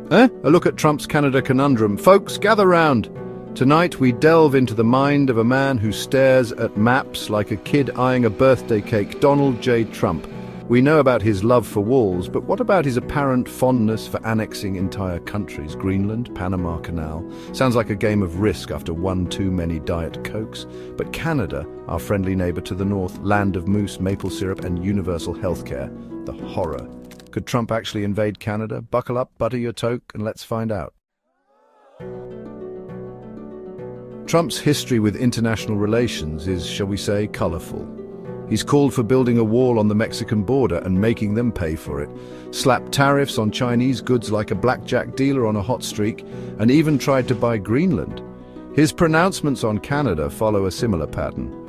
A look at Trump's Canada conundrum. Folks, gather round. Tonight we delve into the mind of a man who stares at maps like a kid eyeing a birthday cake, Donald J. Trump. We know about his love for walls, but what about his apparent fondness for annexing entire countries? Greenland, Panama Canal. Sounds like a game of Risk after one too many Diet Cokes. But Canada, our friendly neighbor to the north, land of moose, maple syrup and universal healthcare. The horror. Could Trump actually invade Canada? Buckle up, butter your toque, and let's find out. Trump's history with international relations is, shall we say, colorful. He's called for building a wall on the Mexican border and making them pay for it, slapped tariffs on Chinese goods like a blackjack dealer on a hot streak, and even tried to buy Greenland. His pronouncements on Canada follow a similar pattern.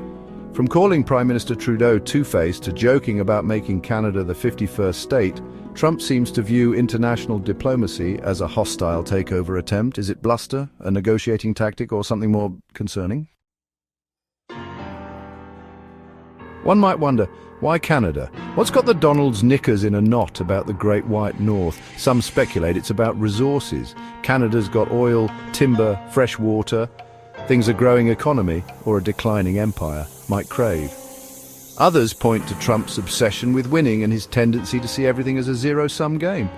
From calling Prime Minister Trudeau two-faced to joking about making Canada the 51st state, Trump seems to view international diplomacy as a hostile takeover attempt. Is it bluster, a negotiating tactic, or something more concerning? One might wonder, why Canada? What's got the Donald's knickers in a knot about the Great White North? Some speculate it's about resources. Canada's got oil, timber, fresh water, things a growing economy or a declining empire might crave. Others point to Trump's obsession with winning and his tendency to see everything as a zero-sum game.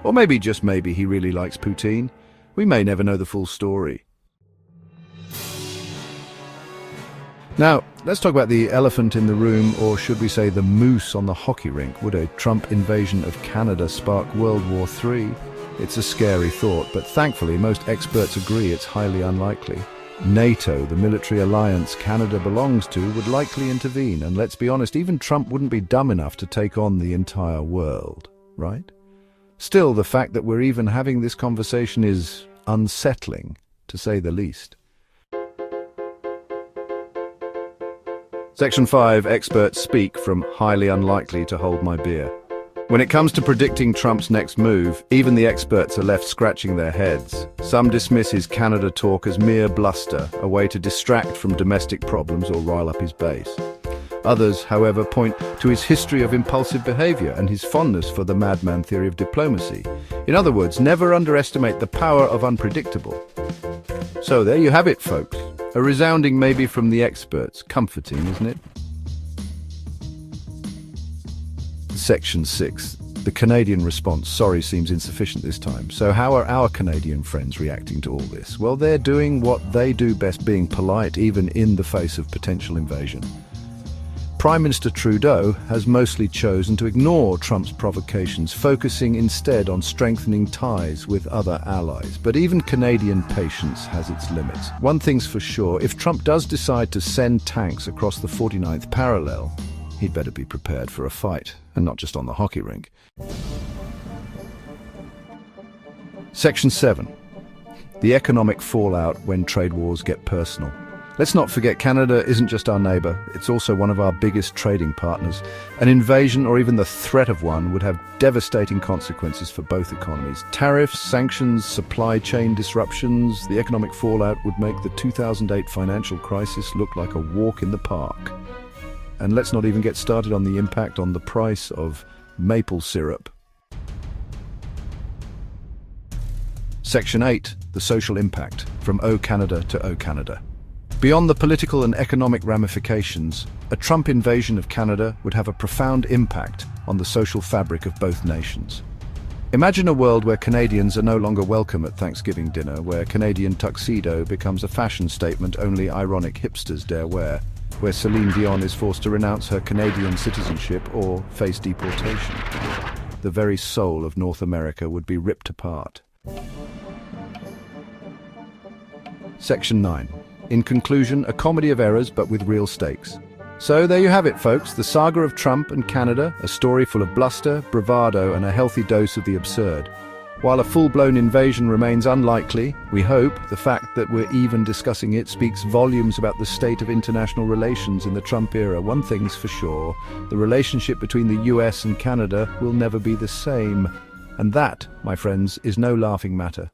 Or maybe, just maybe, he really likes poutine. We may never know the full story. Now, let's talk about the elephant in the room, or should we say the moose on the hockey rink. Would a Trump invasion of Canada spark World War III? It's a scary thought, but thankfully most experts agree it's highly unlikely. NATO, the military alliance Canada belongs to, would likely intervene, and let's be honest, even Trump wouldn't be dumb enough to take on the entire world, right? Still, the fact that we're even having this conversation is unsettling, to say the least. Section 5, experts speak from highly unlikely to hold my beer. When it comes to predicting Trump's next move, even the experts are left scratching their heads. Some dismiss his Canada talk as mere bluster, a way to distract from domestic problems or rile up his base. Others, however, point to his history of impulsive behavior and his fondness for the madman theory of diplomacy. In other words, never underestimate the power of unpredictable. So there you have it, folks. A resounding maybe from the experts. Comforting, isn't it? Section 6. The Canadian response. Sorry seems insufficient this time. So how are our Canadian friends reacting to all this? Well, they're doing what they do best, being polite even in the face of potential invasion. Prime Minister Trudeau has mostly chosen to ignore Trump's provocations, focusing instead on strengthening ties with other allies. But even Canadian patience has its limits. One thing's for sure, if Trump does decide to send tanks across the 49th parallel, he'd better be prepared for a fight, and not just on the hockey rink. Section 7. The economic fallout when trade wars get personal. Let's not forget, Canada isn't just our neighbour, it's also one of our biggest trading partners. An invasion, or even the threat of one, would have devastating consequences for both economies. Tariffs, sanctions, supply chain disruptions, the economic fallout would make the 2008 financial crisis look like a walk in the park. And let's not even get started on the impact on the price of maple syrup. Section 8. The social impact. From O Canada to O Canada. Beyond the political and economic ramifications, a Trump invasion of Canada would have a profound impact on the social fabric of both nations. Imagine a world where Canadians are no longer welcome at Thanksgiving dinner, where Canadian tuxedo becomes a fashion statement only ironic hipsters dare wear, where Celine Dion is forced to renounce her Canadian citizenship or face deportation. The very soul of North America would be ripped apart. Section 9. In conclusion, a comedy of errors but with real stakes. So there you have it, folks, the saga of Trump and Canada, a story full of bluster, bravado and a healthy dose of the absurd. While a full-blown invasion remains unlikely, we hope the fact that we're even discussing it speaks volumes about the state of international relations in the Trump era. One thing's for sure, the relationship between the US and Canada will never be the same. And that, my friends, is no laughing matter.